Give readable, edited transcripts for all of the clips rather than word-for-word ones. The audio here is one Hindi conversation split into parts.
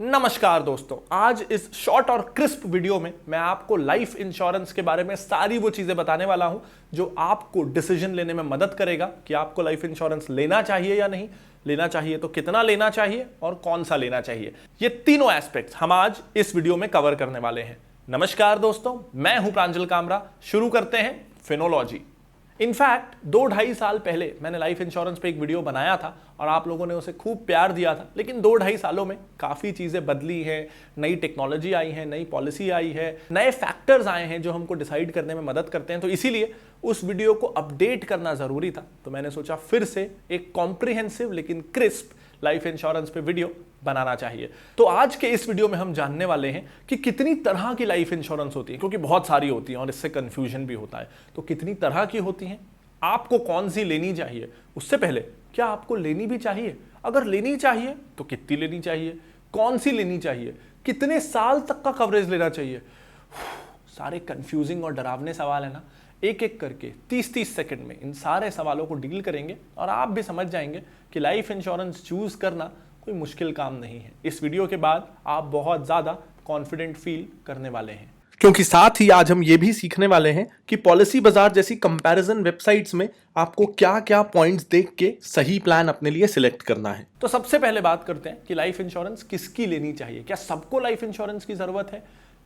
नमस्कार दोस्तों, आज इस शॉर्ट और क्रिस्प वीडियो में मैं आपको लाइफ इंश्योरेंस के बारे में सारी वो चीजें बताने वाला हूं जो आपको डिसीजन लेने में मदद करेगा कि आपको लाइफ इंश्योरेंस लेना चाहिए या नहीं, लेना चाहिए तो कितना लेना चाहिए और कौन सा लेना चाहिए। ये तीनों एस्पेक्ट्स हम आज इस वीडियो में कवर करने वाले हैं। नमस्कार दोस्तों, मैं हूं प्रांजल कामरा। शुरू करते हैं फिनोलॉजी। इनफैक्ट 2-2.5 साल पहले मैंने लाइफ इंश्योरेंस पे एक वीडियो बनाया था और आप लोगों ने उसे खूब प्यार दिया था। लेकिन 2-2.5 सालों में काफ़ी चीज़ें बदली हैं, नई टेक्नोलॉजी आई है, नई पॉलिसी आई है, नए फैक्टर्स आए हैं जो हमको डिसाइड करने में मदद करते हैं। तो इसीलिए उस वीडियो को अपडेट करना ज़रूरी था। तो मैंने सोचा फिर से एक कॉम्प्रिहेंसिव लेकिन क्रिस्प लाइफ इंश्योरेंस पे वीडियो बनाना चाहिए। तो आज के इस वीडियो में हम जानने वाले हैं कि कितनी तरह की लाइफ इंश्योरेंस होती है, क्योंकि बहुत सारी होती हैं और इससे कंफ्यूजन भी होता है। तो कितनी तरह की होती हैं, आपको कौन सी लेनी चाहिए, उससे पहले क्या आपको लेनी भी चाहिए, अगर लेनी चाहिए तो कितनी लेनी चाहिए, कौन सी लेनी चाहिए, कितने साल तक का कवरेज लेना चाहिए। सारे कंफ्यूजिंग और डरावने सवाल है ना। एक एक करके 30-30 सेकंड में इन सारे सवालों को डील करेंगे और आप भी समझ जाएंगे कि लाइफ इंश्योरेंस चूज करना कोई मुश्किल काम नहीं है। इस वीडियो के बाद आप बहुत ज्यादा कॉन्फिडेंट फील करने वाले हैं, क्योंकि साथ ही आज हम ये भी सीखने वाले हैं कि पॉलिसी बाजार जैसी कंपैरिजन वेबसाइट्स में आपको क्या क्या पॉइंट्स देख के सही प्लान अपने लिए सिलेक्ट करना है। तो सबसे पहले बात करते हैं कि लाइफ इंश्योरेंस किसकी लेनी चाहिए। क्या सबको लाइफ इंश्योरेंस की जरूरत है?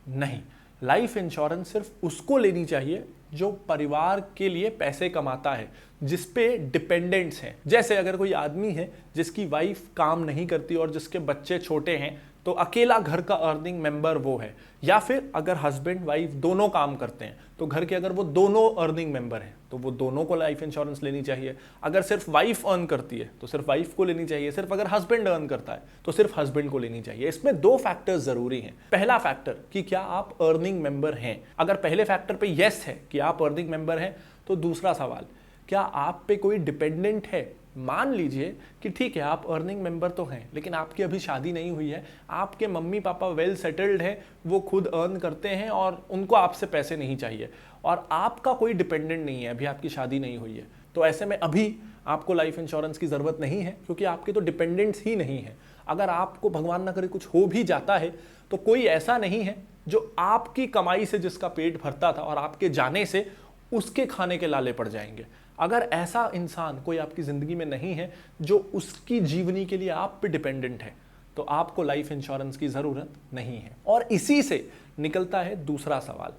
नहीं, लाइफ इंश्योरेंस सिर्फ उसको लेनी चाहिए जो परिवार के लिए पैसे कमाता है, जिसपे डिपेंडेंट्स हैं। जैसे अगर कोई आदमी है जिसकी वाइफ काम नहीं करती और जिसके बच्चे छोटे हैं, तो अकेला घर का अर्निंग मेंबर वो है। या फिर अगर हस्बैंड वाइफ दोनों काम करते हैं तो घर के अगर वो दोनों अर्निंग मेंबर हैं तो वो दोनों को लाइफ इंश्योरेंस लेनी चाहिए। अगर सिर्फ वाइफ अर्न करती है तो सिर्फ वाइफ को लेनी चाहिए। सिर्फ अगर हस्बैंड अर्न करता है तो सिर्फ हस्बैंड को लेनी चाहिए। इसमें दो फैक्टर्स जरूरी हैं। पहला फैक्टर कि क्या आप अर्निंग मेंबर हैं। अगर पहले फैक्टर पे यस है कि आप अर्निंग मेंबर हैं, तो दूसरा सवाल, क्या आप पे कोई डिपेंडेंट है। मान लीजिए कि ठीक है, आप अर्निंग मेंबर तो हैं लेकिन आपकी अभी शादी नहीं हुई है, आपके मम्मी पापा वेल सेटल्ड हैं, वो खुद अर्न करते हैं और उनको आपसे पैसे नहीं चाहिए और आपका कोई डिपेंडेंट नहीं है, अभी आपकी शादी नहीं हुई है। तो ऐसे में अभी आपको लाइफ इंश्योरेंस की ज़रूरत नहीं है, क्योंकि आपके तो डिपेंडेंट्स ही नहीं है। अगर आपको भगवान ना करे कुछ हो भी जाता है तो कोई ऐसा नहीं है जो आपकी कमाई से जिसका पेट भरता था और आपके जाने से उसके खाने के लाले पड़ जाएंगे। अगर ऐसा इंसान कोई आपकी जिंदगी में नहीं है जो उसकी जीवनी के लिए आप पे डिपेंडेंट है, तो आपको लाइफ इंश्योरेंस की जरूरत नहीं है। और इसी से निकलता है दूसरा सवाल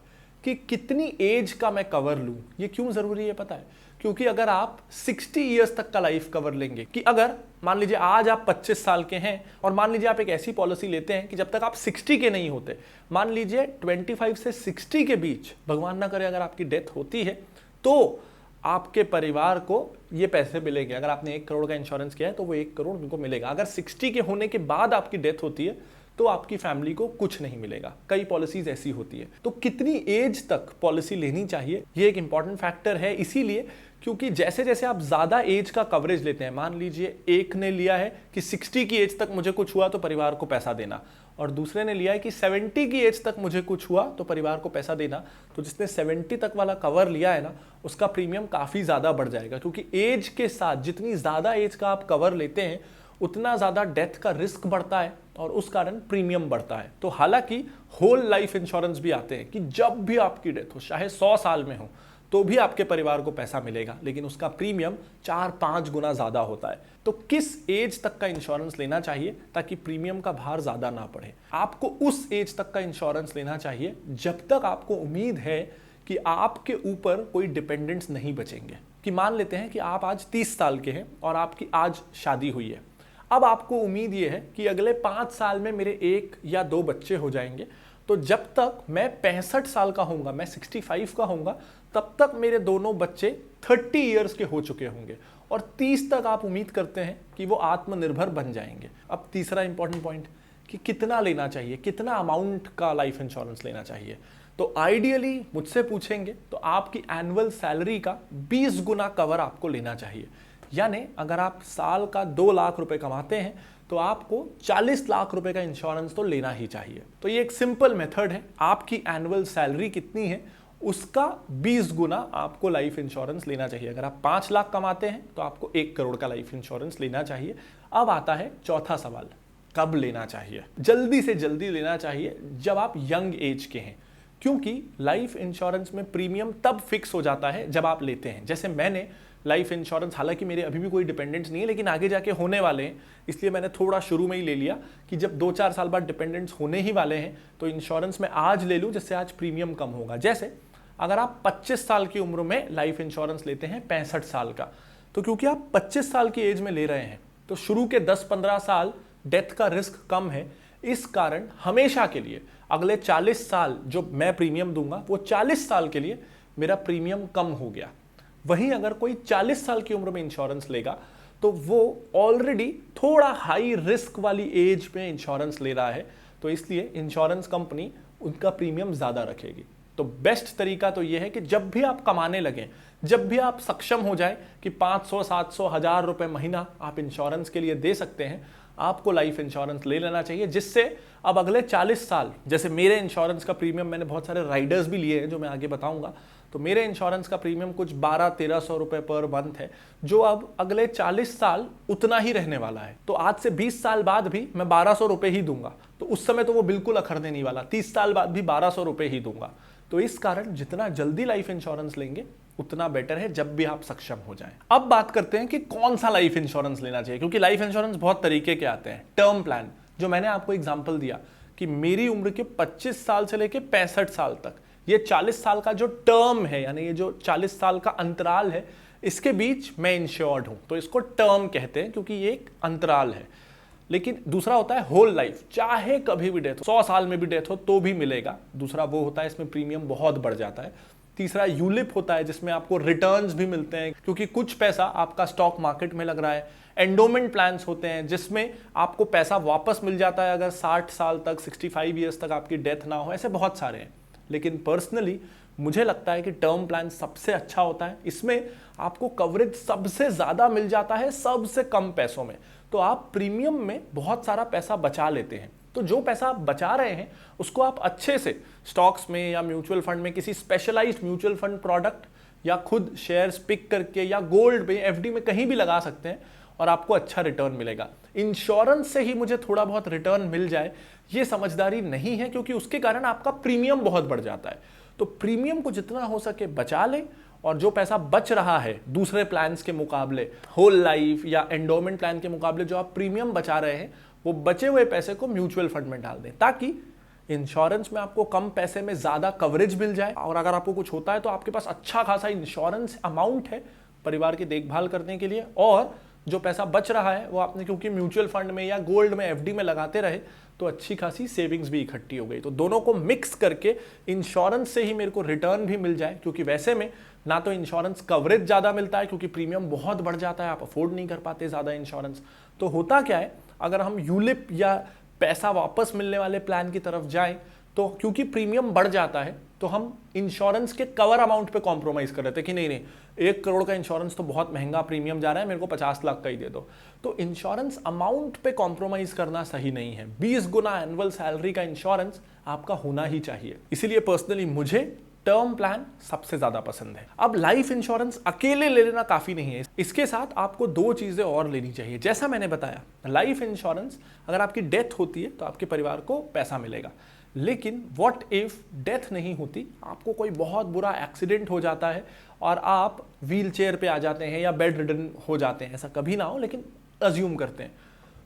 कि कितनी एज का मैं कवर लूं। ये क्यों जरूरी है पता है? क्योंकि अगर आप 60 ईयर्स तक का लाइफ कवर लेंगे, कि अगर मान लीजिए आज आप 25 साल के हैं और मान लीजिए आप एक ऐसी पॉलिसी लेते हैं कि जब तक आप 60 के नहीं होते, मान लीजिए 25 से 60 के बीच भगवान ना करे अगर आपकी डेथ होती है, तो आपके परिवार को ये पैसे मिलेंगे। अगर आपने 1 करोड़ का इंश्योरेंस किया है तो वो 1 करोड़ उनको मिलेगा। अगर 60 के होने के बाद आपकी डेथ होती है तो आपकी फैमिली को कुछ नहीं मिलेगा। कई पॉलिसीज ऐसी होती है। तो कितनी एज तक पॉलिसी लेनी चाहिए, ये एक इंपॉर्टेंट फैक्टर है। इसीलिए क्योंकि जैसे जैसे आप ज्यादा एज का कवरेज लेते हैं, मान लीजिए एक ने लिया है कि 60 की एज तक मुझे कुछ हुआ तो परिवार को पैसा देना, और दूसरे ने लिया है कि 70 की एज तक मुझे कुछ हुआ तो परिवार को पैसा देना, तो जिसने 70 तक वाला कवर लिया है ना, उसका प्रीमियम काफी ज्यादा बढ़ जाएगा। क्योंकि एज के साथ जितनी ज्यादा एज का आप कवर लेते हैं उतना ज्यादा डेथ का रिस्क बढ़ता है और उस कारण प्रीमियम बढ़ता है। तो हालांकि होल लाइफ इंश्योरेंस भी आते हैं कि जब भी आपकी डेथ हो, चाहे 100 साल में हो, तो भी आपके परिवार को पैसा मिलेगा, लेकिन उसका प्रीमियम 4-5 गुना ज्यादा होता है। तो किस एज तक का इंश्योरेंस लेना चाहिए ताकि प्रीमियम का भार ज्यादा ना पड़े? आपको उस एज तक का इंश्योरेंस लेना चाहिए जब तक आपको उम्मीद है कि आपके ऊपर कोई डिपेंडेंट्स नहीं बचेंगे। कि मान लेते हैं कि आप आज 30 साल के हैं और आपकी आज शादी हुई है। अब आपको उम्मीद ये है कि अगले 5 साल में मेरे 1 या 2 बच्चे हो जाएंगे, तो जब तक मैं 65 साल का होऊंगा, मैं 65 का होऊंगा, तब तक मेरे दोनों बच्चे 30 ईयर्स के हो चुके होंगे और 30 तक आप उम्मीद करते हैं कि वो आत्मनिर्भर बन जाएंगे। अब तीसरा इंपॉर्टेंट पॉइंट कि कितना लेना चाहिए, कितना अमाउंट का लाइफ इंश्योरेंस लेना चाहिए। तो आइडियली मुझसे पूछेंगे तो आपकी एनुअल सैलरी का 20 गुना कवर आपको लेना चाहिए। यानी अगर आप साल का 2 लाख रुपए कमाते हैं तो आपको 40 लाख रुपए का इंश्योरेंस तो लेना ही चाहिए। तो ये एक सिंपल मेथड है। आपकी एनुअल सैलरी कितनी है उसका 20 गुना आपको लाइफ इंश्योरेंस लेना चाहिए। अगर आप 5 लाख कमाते हैं तो आपको 1 करोड़ का लाइफ इंश्योरेंस लेना चाहिए। अब आता है चौथा सवाल कब लेना चाहिए? जल्दी से जल्दी लेना चाहिए जब आप यंग एज के हैं, क्योंकि लाइफ इंश्योरेंस में प्रीमियम तब फिक्स हो जाता है जब आप लेते हैं। जैसे मैंने लाइफ इंश्योरेंस, हालांकि मेरे अभी भी कोई डिपेंडेंट्स नहीं है, लेकिन आगे जाके होने वाले हैं, इसलिए मैंने थोड़ा शुरू में ही ले लिया कि जब 2-4 साल बाद डिपेंडेंट्स होने ही वाले हैं तो इंश्योरेंस में आज ले लूँ, जिससे आज प्रीमियम कम होगा। जैसे अगर आप 25 साल की उम्र में लाइफ इंश्योरेंस लेते हैं 65 साल का, तो क्योंकि आप 25 साल की एज में ले रहे हैं तो शुरू के 10-15 साल डेथ का रिस्क कम है। इस कारण हमेशा के लिए अगले 40 साल जो मैं प्रीमियम दूंगा वो 40 साल के लिए मेरा प्रीमियम कम हो गया। वहीं अगर कोई 40 साल की उम्र में इंश्योरेंस लेगा तो वो ऑलरेडी थोड़ा हाई रिस्क वाली एज में इंश्योरेंस ले रहा है, तो इसलिए इंश्योरेंस कंपनी उनका प्रीमियम ज्यादा रखेगी। तो बेस्ट तरीका तो यह है कि जब भी आप कमाने लगें, जब भी आप सक्षम हो जाए कि 500, 700, 1000 रुपए महीना आप इंश्योरेंस के लिए दे सकते हैं, आपको लाइफ इंश्योरेंस ले लेना चाहिए, जिससे अब अगले 40 साल, जैसे मेरे इंश्योरेंस का प्रीमियम, मैंने बहुत सारे राइडर्स भी लिए हैं जो मैं आगे बताऊंगा, तो मेरे इंश्योरेंस का प्रीमियम कुछ 1200-1300 रुपए पर मंथ है, जो अब अगले 40 साल उतना ही रहने वाला है। तो आज से 20 साल बाद भी मैं 1200 रुपए ही दूंगा, तो उस समय तो वो बिल्कुल अखरने नहीं वाला। 30 साल बाद भी 1200 रुपए ही दूंगा। तो इस कारण जितना जल्दी लाइफ इंश्योरेंस लेंगे उतना बेटर है, जब भी आप सक्षम हो जाएं। अब बात करते हैं कि कौन सा लाइफ इंश्योरेंस लेना चाहिए, क्योंकि लाइफ इंश्योरेंस बहुत तरीके के आते हैं। टर्म प्लान, जो मैंने आपको एग्जांपल दिया कि मेरी उम्र के 25 साल से लेके 65 साल तक, ये 40 साल का जो टर्म है, यानी ये जो 40 साल का अंतराल है, इसके बीच मैं इंश्योर्ड हूं, तो इसको टर्म कहते हैं क्योंकि ये एक अंतराल है। लेकिन दूसरा होता है होल लाइफ, चाहे कभी भी डेथ हो, 100 साल में भी डेथ हो तो भी मिलेगा। दूसरा वो होता है, इसमें प्रीमियम बहुत बढ़ जाता है। तीसरा यूलिप होता है, जिसमें आपको रिटर्न्स भी मिलते हैं क्योंकि कुछ पैसा आपका स्टॉक मार्केट में लग रहा है। एंडोमेंट प्लान्स होते हैं, जिसमें आपको पैसा वापस मिल जाता है अगर 60 साल तक, 65 ईयर्स तक आपकी डेथ ना हो। ऐसे बहुत सारे हैं, लेकिन पर्सनली मुझे लगता है कि टर्म प्लान सबसे अच्छा होता है। इसमें आपको कवरेज सबसे ज्यादा मिल जाता है सबसे कम पैसों में, तो आप प्रीमियम में बहुत सारा पैसा बचा लेते हैं। तो जो पैसा आप बचा रहे हैं उसको आप अच्छे से स्टॉक्स में या म्यूचुअल फंड में, किसी स्पेशलाइज्ड म्यूचुअल फंड प्रोडक्ट, या खुद शेयर्स पिक करके, या गोल्ड में, एफडी में कहीं भी लगा सकते हैं और आपको अच्छा रिटर्न मिलेगा। इंश्योरेंस से ही मुझे थोड़ा बहुत रिटर्न मिल जाए, ये समझदारी नहीं है, क्योंकि उसके कारण आपका प्रीमियम बहुत बढ़ जाता है। तो प्रीमियम को जितना हो सके बचा ले, और जो पैसा बच रहा है दूसरे प्लान्स के मुकाबले, होल लाइफ या एंडोमेंट प्लान के मुकाबले, जो आप प्रीमियम बचा रहे हैं, वो बचे हुए पैसे को म्यूचुअल फंड में डाल दें, ताकि इंश्योरेंस में आपको कम पैसे में ज्यादा कवरेज मिल जाए, और अगर आपको कुछ होता है तो आपके पास अच्छा खासा इंश्योरेंस अमाउंट है परिवार की देखभाल करने के लिए। और जो पैसा बच रहा है वो आपने क्योंकि म्यूचुअल फंड में या गोल्ड में, एफडी में लगाते रहे, तो अच्छी खासी सेविंग्स भी इकट्ठी हो गई। तो दोनों को मिक्स करके इंश्योरेंस से ही मेरे को रिटर्न भी मिल जाए, क्योंकि वैसे में ना तो इंश्योरेंस कवरेज ज्यादा मिलता है क्योंकि प्रीमियम बहुत बढ़ जाता है, आप अफोर्ड नहीं कर पाते ज्यादा इंश्योरेंस। तो होता क्या है, अगर हम यूलिप या पैसा वापस मिलने वाले प्लान की तरफ जाएं, तो क्योंकि प्रीमियम बढ़ जाता है तो हम इंश्योरेंस के कवर अमाउंट पे कॉम्प्रोमाइज कर रहे थे कि नहीं 1 करोड़ का इंश्योरेंस तो बहुत महंगा प्रीमियम जा रहा है, मेरे को 50 लाख का ही दे दो। तो इंश्योरेंस अमाउंट पे कॉम्प्रोमाइज करना सही नहीं है। 20 गुना एनुअल सैलरी का इंश्योरेंस आपका होना ही चाहिए। इसीलिए पर्सनली मुझे टर्म प्लान सबसे ज्यादा पसंद है। अब लाइफ इंश्योरेंस अकेले ले लेना काफी नहीं है, इसके साथ आपको 2 चीजें और लेनी चाहिए। जैसा मैंने बताया, लाइफ इंश्योरेंस, अगर आपकी डेथ होती है तो आपके परिवार को पैसा मिलेगा, लेकिन व्हाट इफ डेथ नहीं होती, आपको कोई बहुत बुरा एक्सीडेंट हो जाता है और आप व्हील चेयर पे आ जाते हैं या बेड रिडन हो जाते हैं, ऐसा कभी ना हो लेकिन अज्यूम करते हैं,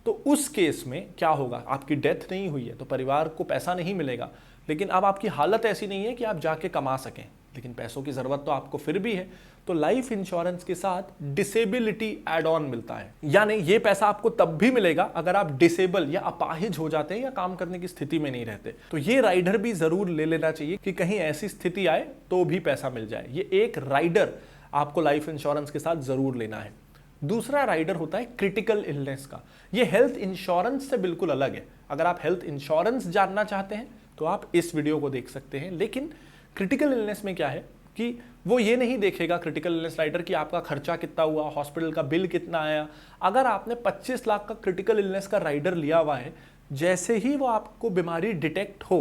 तो उस केस में क्या होगा, आपकी डेथ नहीं हुई है तो परिवार को पैसा नहीं मिलेगा, लेकिन अब आपकी हालत ऐसी नहीं है कि आप जाके कमा सकें, लेकिन पैसों की जरूरत तो आपको फिर भी है। तो लाइफ इंश्योरेंस के साथ डिसेबिलिटी एड ऑन मिलता है, यानी ये पैसा आपको तब भी मिलेगा अगर आप डिसेबल या अपाहिज हो जाते हैं या काम करने की स्थिति में नहीं रहते। तो ये राइडर भी जरूर ले लेना चाहिए कि कहीं ऐसी स्थिति आए तो भी पैसा मिल जाए। ये एक राइडर आपको लाइफ इंश्योरेंस के साथ जरूर लेना है। दूसरा राइडर होता है क्रिटिकल इलनेस का। ये हेल्थ इंश्योरेंस से बिल्कुल अलग है। अगर आप हेल्थ इंश्योरेंस जानना चाहते हैं तो आप इस वीडियो को देख सकते हैं, लेकिन क्रिटिकल इलनेस में क्या है कि वो ये नहीं देखेगा क्रिटिकल इलनेस राइडर कि आपका खर्चा कितना हुआ, हॉस्पिटल का बिल कितना आया। अगर आपने 25 लाख का क्रिटिकल इलनेस का राइडर लिया हुआ है, जैसे ही वो आपको बीमारी डिटेक्ट हो,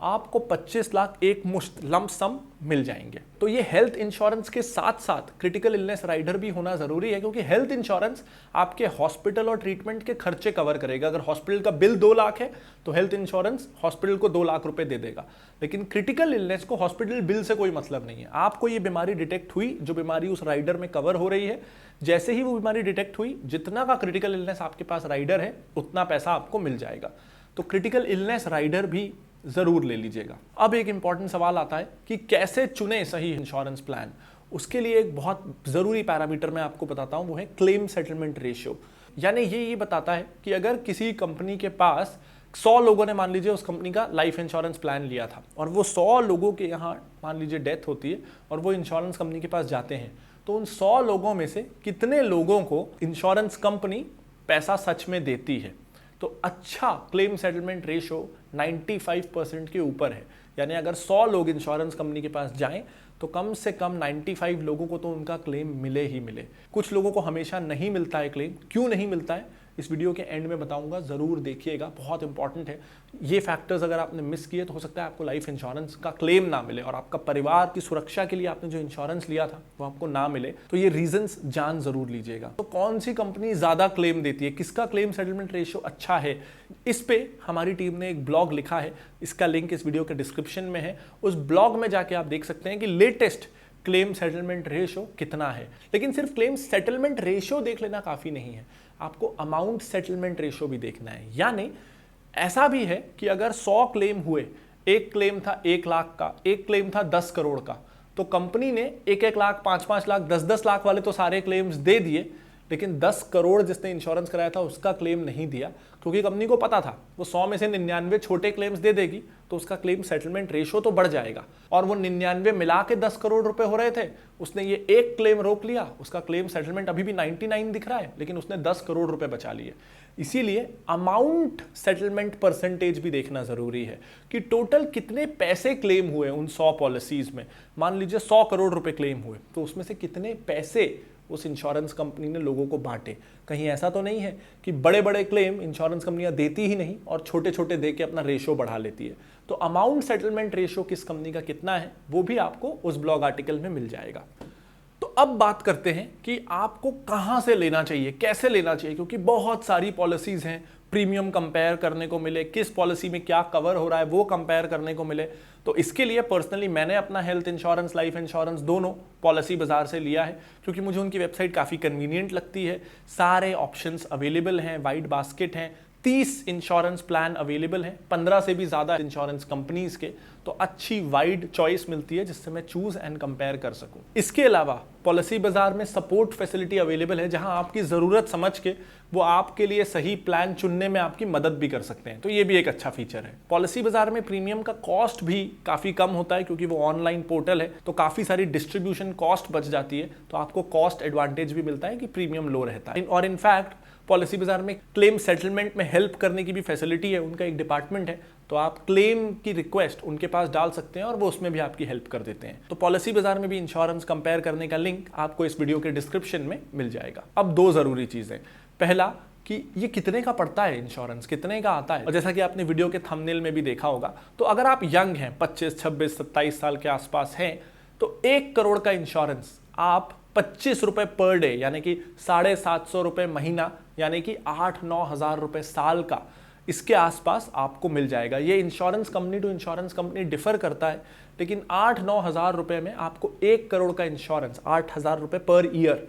आपको 25 लाख एक मुश्त लंप सम मिल जाएंगे। तो ये हेल्थ इंश्योरेंस के साथ साथ क्रिटिकल इलनेस राइडर भी होना जरूरी है, क्योंकि हेल्थ इंश्योरेंस आपके हॉस्पिटल और ट्रीटमेंट के खर्चे कवर करेगा। अगर हॉस्पिटल का बिल 2 लाख है तो हेल्थ इंश्योरेंस हॉस्पिटल को 2 लाख रुपए दे देगा। लेकिन क्रिटिकल इलनेस को हॉस्पिटल बिल से कोई मतलब नहीं है। आपको ये बीमारी डिटेक्ट हुई, जो बीमारी उस राइडर में कवर हो रही है, जैसे ही वो बीमारी डिटेक्ट हुई, जितना का क्रिटिकल इलनेस आपके पास राइडर है उतना पैसा आपको मिल जाएगा। तो क्रिटिकल इलनेस राइडर भी जरूर ले लीजिएगा। अब एक इंपॉर्टेंट सवाल आता है कि कैसे चुने सही इंश्योरेंस प्लान। उसके लिए एक बहुत जरूरी पैरामीटर मैं आपको बताता हूं, वो है क्लेम सेटलमेंट रेशियो। यानी ये बताता है कि अगर किसी कंपनी के पास 100 लोगों ने मान लीजिए उस कंपनी का लाइफ इंश्योरेंस प्लान लिया था, और वो 100 लोगों के यहाँ मान लीजिए डेथ होती है और वो इंश्योरेंस कंपनी के पास जाते हैं, तो उन 100 लोगों में से कितने लोगों को इंश्योरेंस कंपनी पैसा सच में देती है। तो अच्छा क्लेम सेटलमेंट रेशो 95% के ऊपर है। यानी अगर 100 लोग इंश्योरेंस कंपनी के पास जाएं तो कम से कम 95 लोगों को तो उनका क्लेम मिले ही मिले। कुछ लोगों को हमेशा नहीं मिलता है क्लेम। क्यों नहीं मिलता है इस वीडियो के एंड में बताऊंगा, जरूर देखिएगा, बहुत इंपॉर्टेंट है। ये फैक्टर्स अगर आपने मिस किए तो हो सकता है आपको लाइफ इंश्योरेंस का क्लेम ना मिले और आपका परिवार की सुरक्षा के लिए आपने जो इंश्योरेंस लिया था वो आपको ना मिले। तो ये रीजंस जान जरूर लीजिएगा। तो कौन सी कंपनी ज्यादा क्लेम देती है, किसका क्लेम सेटलमेंट रेशियो अच्छा है, इस पे हमारी टीम ने एक ब्लॉग लिखा है। इसका लिंक इस वीडियो के डिस्क्रिप्शन में है। उस ब्लॉग में जाके आप देख सकते हैं कि लेटेस्ट क्लेम सेटलमेंट रेशियो कितना है। लेकिन सिर्फ क्लेम सेटलमेंट रेशियो देख लेना काफी नहीं है, आपको अमाउंट सेटलमेंट रेशियो भी देखना है। यानी ऐसा भी है कि अगर 100 क्लेम हुए, एक क्लेम था 1 लाख का, एक क्लेम था 10 करोड़ का, तो कंपनी ने 1-1 लाख, 5-5 लाख, 10-10 लाख वाले तो सारे क्लेम्स दे दिए, लेकिन 10 करोड़ जिसने इंश्योरेंस कराया था उसका क्लेम नहीं दिया, क्योंकि कंपनी को पता था वो 100 में से 99 छोटे क्लेम्स दे देगी तो उसका क्लेम सेटलमेंट रेशियो तो बढ़ जाएगा। और वो 99 मिला के 10 करोड़ रुपए हो रहे थे, उसने ये एक क्लेम रोक लिया, उसका क्लेम सेटलमेंट अभी भी 99 दिख रहा है, लेकिन उसने 10 करोड़ रुपए बचा लिए। इसीलिए अमाउंट सेटलमेंट परसेंटेज भी देखना जरूरी है कि टोटल कितने पैसे क्लेम हुए उन 100 पॉलिसीज में। मान लीजिए 100 करोड़ रुपए क्लेम हुए, तो उसमें से कितने पैसे उस इंश्योरेंस कंपनी ने लोगों को बांटे। कहीं ऐसा तो नहीं है कि बड़े बड़े क्लेम इंश्योरेंस कंपनियां देती ही नहीं और छोटे छोटे दे के अपना रेशियो बढ़ा लेती है। तो अमाउंट सेटलमेंट रेशियो किस कंपनी का कितना है वो भी आपको उस ब्लॉग आर्टिकल में मिल जाएगा। तो अब बात करते हैं कि आपको कहां से लेना चाहिए, कैसे लेना चाहिए, क्योंकि बहुत सारी पॉलिसीज हैं। प्रीमियम कंपेयर करने को मिले, किस पॉलिसी में क्या कवर हो रहा है वो कंपेयर करने को मिले। तो इसके लिए पर्सनली मैंने अपना हेल्थ इंश्योरेंस, लाइफ इंश्योरेंस दोनों पॉलिसी बाजार से लिया है, क्योंकि मुझे उनकी वेबसाइट काफ़ी कन्वीनियंट लगती है। सारे ऑप्शंस अवेलेबल हैं, वाइड बास्केट हैं, 30 इंश्योरेंस प्लान अवेलेबल हैं, 15 से भी ज़्यादा इंश्योरेंस कंपनीज के। तो अच्छी वाइड चॉइस मिलती है जिससे मैं चूज एंड कंपेयर कर सकूं। इसके अलावा पॉलिसी बाजार में सपोर्ट फैसिलिटी अवेलेबल है, जहां आपकी ज़रूरत समझ के वो आपके लिए सही प्लान चुनने में आपकी मदद भी कर सकते हैं। तो ये भी एक अच्छा फीचर है। पॉलिसी बाजार में प्रीमियम का कॉस्ट भी काफ़ी कम होता है, क्योंकि वो ऑनलाइन पोर्टल है, तो काफ़ी सारी डिस्ट्रीब्यूशन कॉस्ट बच जाती है। तो आपको कॉस्ट एडवांटेज भी मिलता है कि प्रीमियम लो रहता है। और इनफैक्ट पॉलिसी बाजार में क्लेम सेटलमेंट में हेल्प करने की भी फैसिलिटी है, उनका एक डिपार्टमेंट है, तो आप क्लेम की रिक्वेस्ट उनके पास डाल सकते हैं और वो उसमें भी आपकी हेल्प कर देते हैं। तो पॉलिसी बाजार में भी इंश्योरेंस कंपेयर करने का लिंक आपको इस वीडियो के डिस्क्रिप्शन में मिल जाएगा। अब 2 जरूरी चीजें, पहला कि ये कितने का पड़ता है, इंश्योरेंस कितने का आता है। और जैसा कि आपने वीडियो के थंबनेल में भी देखा होगा, तो अगर आप यंग हैं, 25, 26, 27 साल के आसपास हैं, तो 1 करोड़ का इंश्योरेंस आप 25 रुपए पर डे, यानी कि 750 रुपए महीना, यानी कि 8-9 हज़ार रुपए साल का, इसके आसपास आपको मिल जाएगा। ये insurance company to insurance company differ करता है, लेकिन 8-9 हज़ार रुपए में आपको 1 करोड़ का इंश्योरेंस, 8 हज़ार रुपए पर ईयर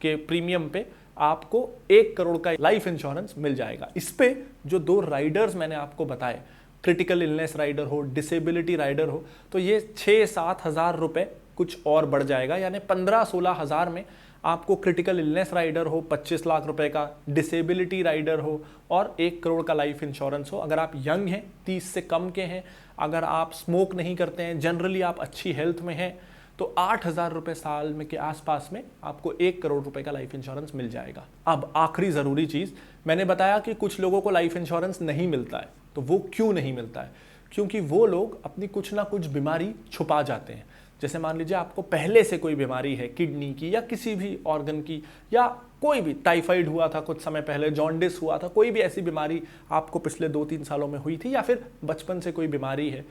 के प्रीमियम पे आपको 1 करोड़ का लाइफ इंश्योरेंस मिल जाएगा। इस पे जो 2 राइडर्स मैंने आपको बताए, क्रिटिकल इलनेस राइडर हो, डिसेबिलिटी राइडर हो, तो ये 6-7 हज़ार रुपए कुछ और बढ़ जाएगा। यानी 15-16 हज़ार में आपको क्रिटिकल इलनेस राइडर हो 25 लाख रुपए का, डिसेबिलिटी राइडर हो और 1 करोड़ का लाइफ इंश्योरेंस हो। अगर आप यंग हैं, 30 से कम के हैं, अगर आप स्मोक नहीं करते हैं, जनरली आप अच्छी हेल्थ में हैं, तो 8 हज़ार रुपए साल में के आसपास में आपको 1 करोड़ रुपए का लाइफ इंश्योरेंस मिल जाएगा। अब आखिरी ज़रूरी चीज़, मैंने बताया कि कुछ लोगों को लाइफ इंश्योरेंस नहीं मिलता है। तो वो क्यों नहीं मिलता है? क्योंकि वो लोग अपनी कुछ ना कुछ बीमारी छुपा जाते हैं। जैसे मान लीजिए आपको पहले से कोई बीमारी है, किडनी की या किसी भी ऑर्गन की, या कोई भी टाइफाइड हुआ था कुछ समय पहले, जॉन्डिस हुआ था, कोई भी ऐसी बीमारी आपको पिछले 2-3 सालों में हुई थी, या फिर बचपन से कोई बीमारी है,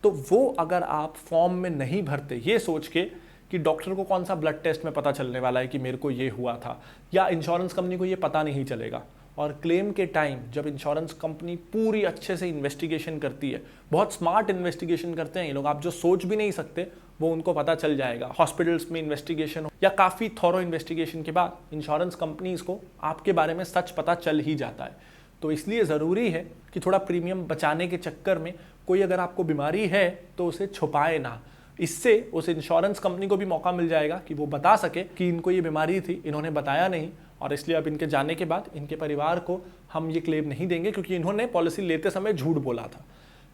तो वो अगर आप फॉर्म में नहीं भरते ये सोच के कि डॉक्टर को कौन सा ब्लड टेस्ट में पता चलने वाला है कि मेरे को ये हुआ था, या इंश्योरेंस कंपनी को ये पता नहीं चलेगा, और क्लेम के टाइम जब इंश्योरेंस कंपनी पूरी अच्छे से इन्वेस्टिगेशन करती है, बहुत स्मार्ट इन्वेस्टिगेशन करते हैं ये लोग, आप जो सोच भी नहीं सकते वो उनको पता चल जाएगा। हॉस्पिटल्स में इन्वेस्टिगेशन या काफ़ी थॉरो इन्वेस्टिगेशन के बाद इंश्योरेंस कंपनीज को आपके बारे में सच पता चल ही जाता है। तो इसलिए ज़रूरी है कि थोड़ा प्रीमियम बचाने के चक्कर में कोई अगर आपको बीमारी है तो उसे छुपाए ना। इससे उस इंश्योरेंस कंपनी को भी मौका मिल जाएगा कि वो बता सके कि इनको ये बीमारी थी, इन्होंने बताया नहीं, और इसलिए अब इनके जाने के बाद इनके परिवार को हम ये क्लेम नहीं देंगे क्योंकि इन्होंने पॉलिसी लेते समय झूठ बोला था।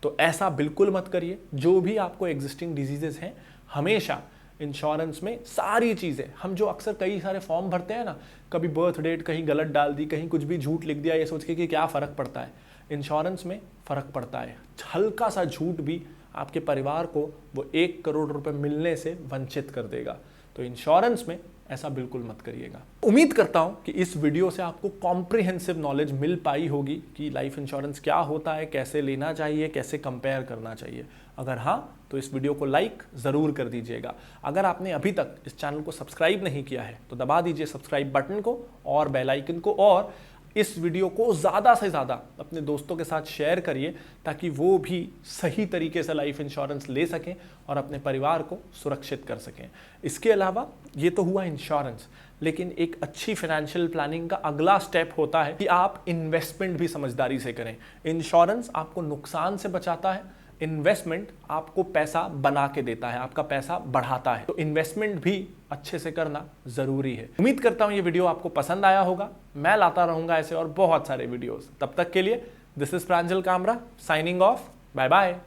तो ऐसा बिल्कुल मत करिए। जो भी आपको एग्जिस्टिंग डिजीजेस हैं, हमेशा इंश्योरेंस में सारी चीज़ें, हम जो अक्सर कई सारे फॉर्म भरते हैं ना, कभी बर्थ डेट कहीं गलत डाल दी, कहीं कुछ भी झूठ लिख दिया, ये सोच के कि क्या फ़र्क पड़ता है। इंश्योरेंस में फ़र्क पड़ता है। हल्का सा झूठ भी आपके परिवार को वो 1 करोड़ रुपए मिलने से वंचित कर देगा। तो इंश्योरेंस में ऐसा बिल्कुल मत करिएगा। उम्मीद करता हूं कि इस वीडियो से आपको कॉम्प्रिहेंसिव नॉलेज मिल पाई होगी कि लाइफ इंश्योरेंस क्या होता है, कैसे लेना चाहिए, कैसे कंपेयर करना चाहिए। अगर हाँ, तो इस वीडियो को लाइक ज़रूर कर दीजिएगा। अगर आपने अभी तक इस चैनल को सब्सक्राइब नहीं किया है तो दबा दीजिए सब्सक्राइब बटन को और बेल आइकन को, और इस वीडियो को ज़्यादा से ज़्यादा अपने दोस्तों के साथ शेयर करिए ताकि वो भी सही तरीके से लाइफ इंश्योरेंस ले सकें और अपने परिवार को सुरक्षित कर सकें। इसके अलावा ये तो हुआ इंश्योरेंस, लेकिन एक अच्छी फाइनेंशियल प्लानिंग का अगला स्टेप होता है कि आप इन्वेस्टमेंट भी समझदारी से करें। इंश्योरेंस आपको नुकसान से बचाता है, इन्वेस्टमेंट आपको पैसा बना के देता है, आपका पैसा बढ़ाता है। तो इन्वेस्टमेंट भी अच्छे से करना जरूरी है। उम्मीद करता हूं ये वीडियो आपको पसंद आया होगा। मैं लाता रहूंगा ऐसे और बहुत सारे वीडियोस। तब तक के लिए this is Pranjal Kamra signing off. Bye bye.